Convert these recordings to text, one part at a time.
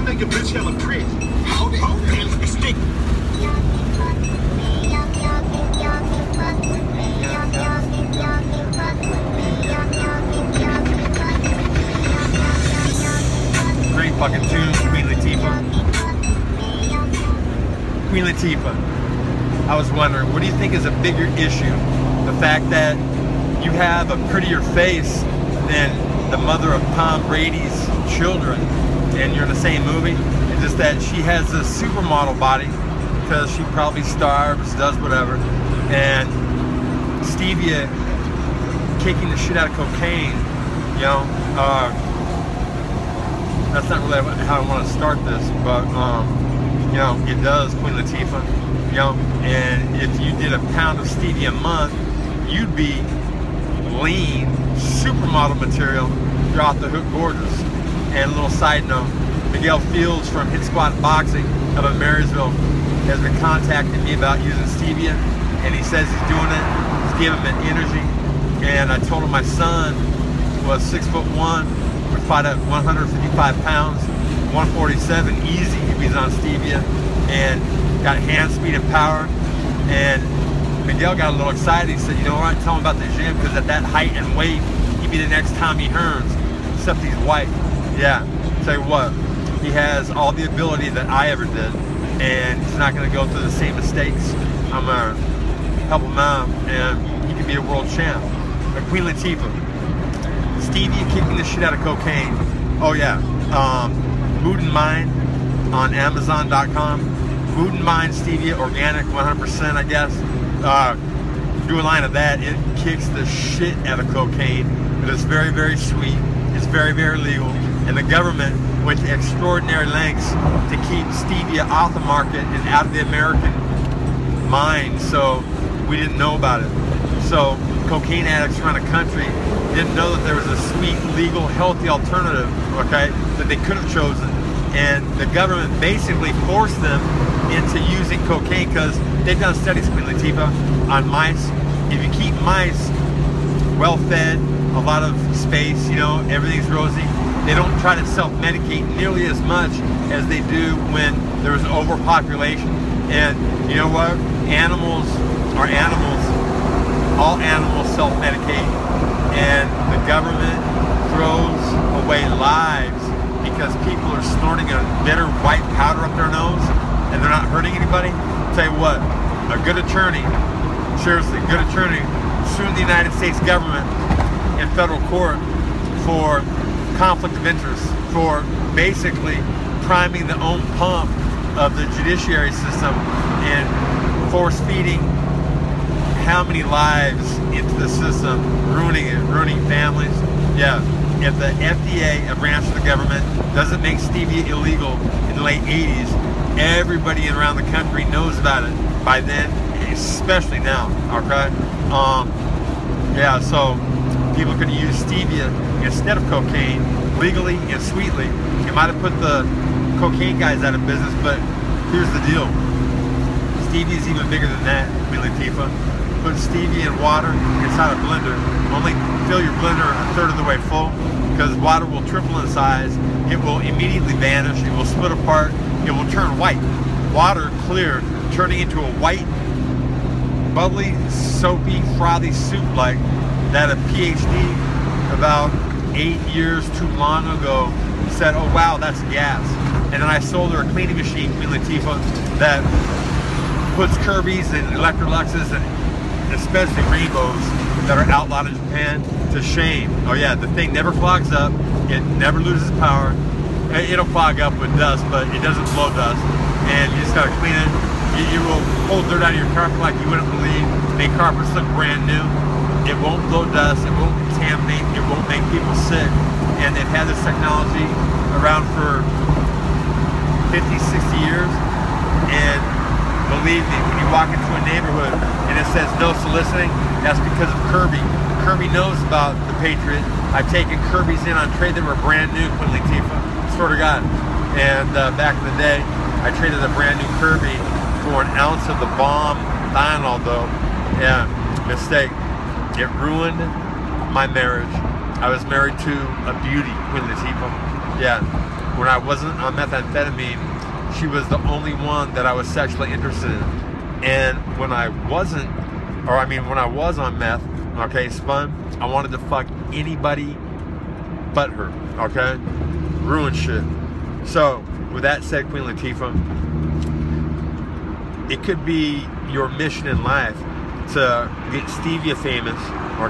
think your bitch hella pretty. Hold it, hands like a stick. Great fucking tune, Queen Latifah. Queen Latifah. I was wondering, what do you think is a bigger issue? The fact that you have a prettier face than the mother of Tom Brady's children, and you're in the same movie? It's just that she has a supermodel body because she probably starves, does whatever, and Stevia kicking the shit out of cocaine, you know. That's not really how I want to start this, but you know, it does, Queen Latifah, you know. And if you did a pound of Stevia a month, you'd be lean, supermodel material. You're off the hook gorgeous. And a little side note, Miguel Fields from Hit Squad Boxing up in Marysville has been contacting me about using Stevia, and he says he's doing it. It's giving him an energy. And I told him my son was 6'1", would fight at 155 pounds, 147 easy if he's on Stevia, and got hand speed and power. And Miguel got a little excited. He said, you know what, tell him about the gym, because at that height and weight, he'd be the next Tommy Hearns, except he's white. Yeah, tell you what, he has all the ability that I ever did, and he's not going to go through the same mistakes. I'm going to help him out, and he can be a world champ. But Queen Latifah, Stevia kicking the shit out of cocaine. Oh yeah, Mood and Mind on Amazon.com. Mood and Mind Stevia, organic, 100%, I guess. Do a line of that. It kicks the shit out of cocaine, but it's very, very sweet. It's very, very legal, and the government went to extraordinary lengths to keep Stevia off the market and out of the American mind, so we didn't know about it. So cocaine addicts around the country didn't know that there was a sweet, legal, healthy alternative, okay, that they could have chosen. And the government basically forced them into using cocaine, because they've done studies, Queen Latifah, on mice. If you keep mice well-fed, a lot of space, you know, everything's rosy, they don't try to self-medicate nearly as much as they do when there's overpopulation. And you know what? Animals are animals. All animals self-medicate, and the government throws away lives because people are snorting a bitter white powder up their nose and they're not hurting anybody. I'll tell you what, a good attorney, seriously, good attorney, sued the United States government in federal court for conflict of interest, for basically priming the own pump of the judiciary system and force feeding how many lives into the system, ruining it, ruining families. Yeah, if the FDA, a branch of the government, doesn't make Stevia illegal in the late 80s, everybody around the country knows about it by then, especially now, okay? Yeah, so people could use Stevia instead of cocaine, legally and sweetly. It might have put the cocaine guys out of business, but here's the deal. Stevia is even bigger than that, Queen Latifah. Put Stevia in water inside a blender. Only fill your blender a third of the way full, because water will triple in size. It will immediately vanish. It will split apart. It will turn white. Water clear, turning into a white, bubbly, soapy, frothy soup like that a PhD about 8 years too long ago said, oh wow, that's gas. And then I sold her a cleaning machine, Queen Latifah, that puts Kirby's and Electroluxes and especially Rainbows that are outlawed in Japan to shame. Oh yeah, the thing never clogs up, it never loses power. It'll clog up with dust, but it doesn't blow dust. And you just gotta clean it. You will pull dirt out of your carpet like you wouldn't believe. Make carpets look brand new. It won't blow dust, it won't contaminate, it won't make people sick. And they've had this technology around for 50, 60 years. And believe me, when you walk into a neighborhood and it says no soliciting, that's because of Kirby. Kirby knows about the Patriot. I've taken Kirby's in on trade that were brand new, Quinn Latifah, swear to God. And back in the day, I traded a brand new Kirby for an ounce of the bomb Lionel dope. Yeah, mistake. It ruined my marriage. I was married to a beauty, Quinn Latifah. Yeah, when I wasn't on methamphetamine, she was the only one that I was sexually interested in. And when I wasn't, or I mean when I was on meth, okay, spun, I wanted to fuck anybody but her, okay? Ruin shit. So, with that said, Queen Latifah, it could be your mission in life to get Stevia famous,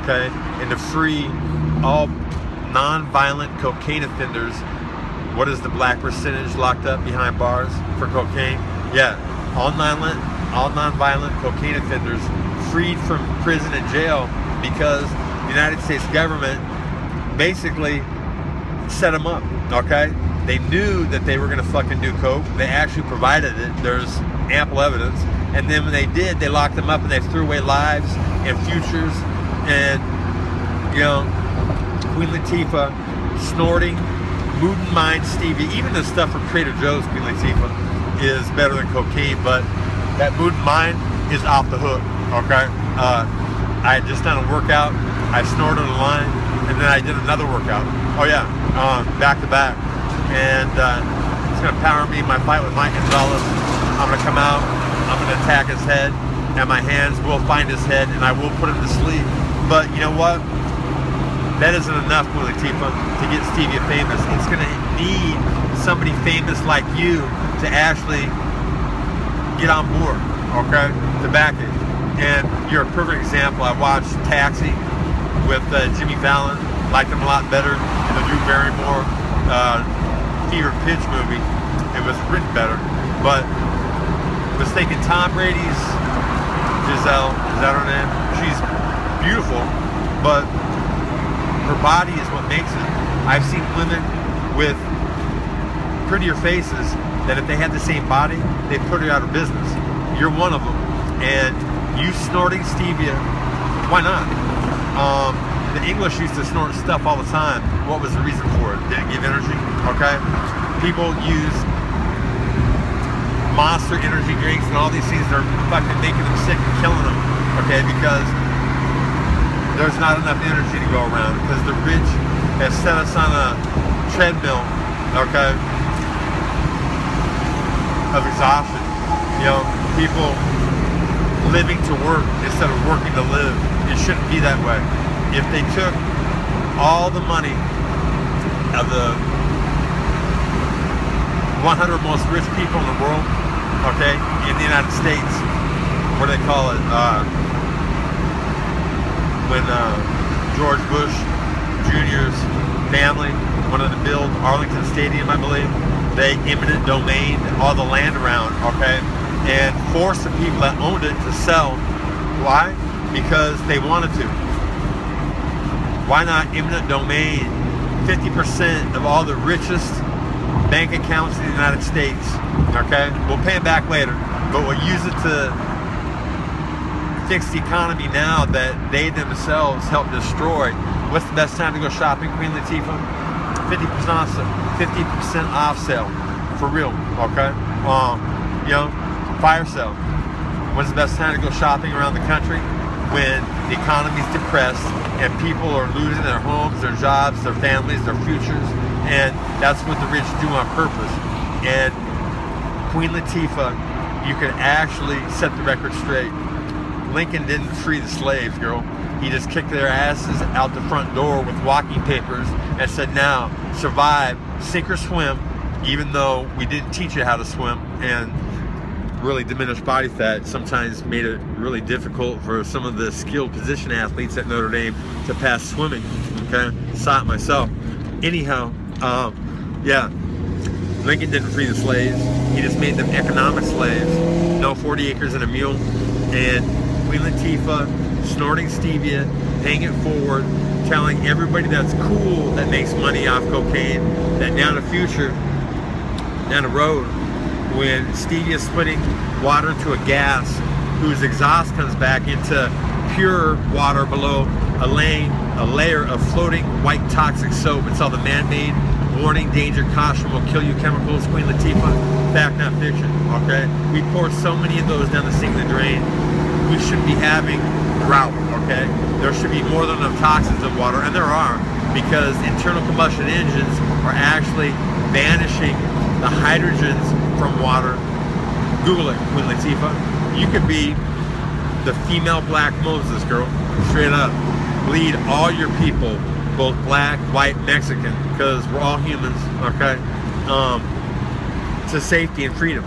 okay? And to free all non-violent cocaine offenders. What is the black percentage locked up behind bars for cocaine? Yeah, all non-violent cocaine offenders freed from prison and jail because the United States government basically set them up, okay? They knew that they were gonna fucking do coke. They actually provided it. There's ample evidence. And then when they did, they locked them up and they threw away lives and futures. And, you know, Queen Latifah snorting mood and mind Stevia, even the stuff from Trader Joe's, Queen Latifah, is better than cocaine, but that mood and mind is off the hook, okay? I had just done a workout, I snorted a line, and then I did another workout. Oh yeah, back to back. And it's gonna power me in my fight with Mike Gonzalez. I'm gonna come out, I'm gonna attack his head, and my hands will find his head, and I will put him to sleep. But you know what? That isn't enough, Queen Latifah, to get Stevia famous. It's gonna need somebody famous like you to actually get on board, okay, to back it. And you're a perfect example. I watched Taxi with Jimmy Fallon, liked him a lot better than the Drew Barrymore Fever Pitch movie. It was written better, but I was thinking Tom Brady's Giselle, is that her name? She's beautiful, but her body is what makes it. I've seen women with prettier faces that if they had the same body, they'd put her out of business. You're one of them. And you snorting Stevia, why not? The English used to snort stuff all the time. What was the reason for it? Did it give energy? Okay? People use Monster energy drinks and all these things. They're fucking making them sick and killing them. Okay? Because there's not enough energy to go around. Because the rich have set us on a treadmill, okay, of exhaustion. You know, people living to work instead of working to live. It shouldn't be that way. If they took all the money of the 100 most rich people in the world, okay, in the United States, what do they call it? When George Bush Jr.'s family wanted to build Arlington Stadium, I believe, they eminent domained all the land around, okay, and forced the people that owned it to sell. Why? Because they wanted to. Why not eminent domain 50% of all the richest bank accounts in the United States, okay? We'll pay it back later, but we'll use it to fix the economy now that they themselves helped destroy. What's the best time to go shopping, Queen Latifah? 50% off sale. 50% off sale. For real, okay? You know, fire sale. When's the best time to go shopping around the country? When the economy's depressed and people are losing their homes, their jobs, their families, their futures, and that's what the rich do on purpose. And Queen Latifah, you can actually set the record straight. Lincoln didn't free the slaves, girl. He just kicked their asses out the front door with walking papers and said, now, survive, sink or swim, even though we didn't teach you how to swim, and really diminished body fat sometimes made it really difficult for some of the skilled position athletes at Notre Dame to pass swimming, okay? Saw it myself. Anyhow, yeah, Lincoln didn't free the slaves. He just made them economic slaves. No 40 acres and a mule. And Queen Latifah snorting Stevia, paying it forward, telling everybody that's cool that makes money off cocaine that down the future, down the road, when Stevia is splitting water into a gas whose exhaust comes back into pure water below a layer of floating white toxic soap. It's all the man-made warning, danger, caution, will kill you chemicals. Queen Latifah, fact, not fiction, okay? We pour so many of those down the sink of the drain. We shouldn't be having drought, okay? There should be more than enough toxins in water, and there are, because internal combustion engines are actually banishing the hydrogens from water. Google it, Queen Latifah. You could be the female black Moses, girl, straight up. Lead all your people, both black, white, Mexican, because we're all humans, okay, to safety and freedom.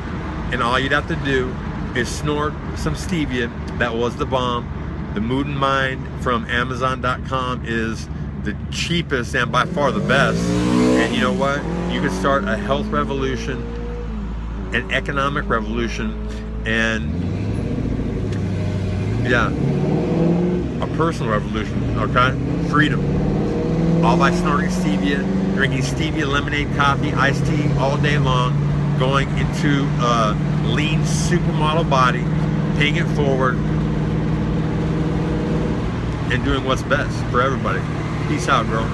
And all you'd have to do is snort some stevia. That was the bomb. The Mood and Mind from Amazon.com is the cheapest and by far the best. And you know what? You could start a health revolution, an economic revolution, and yeah, a personal revolution, okay? Freedom. All by snorting stevia, drinking stevia lemonade, coffee, iced tea all day long, going into a lean supermodel body, paying it forward, and doing what's best for everybody. Peace out, girl.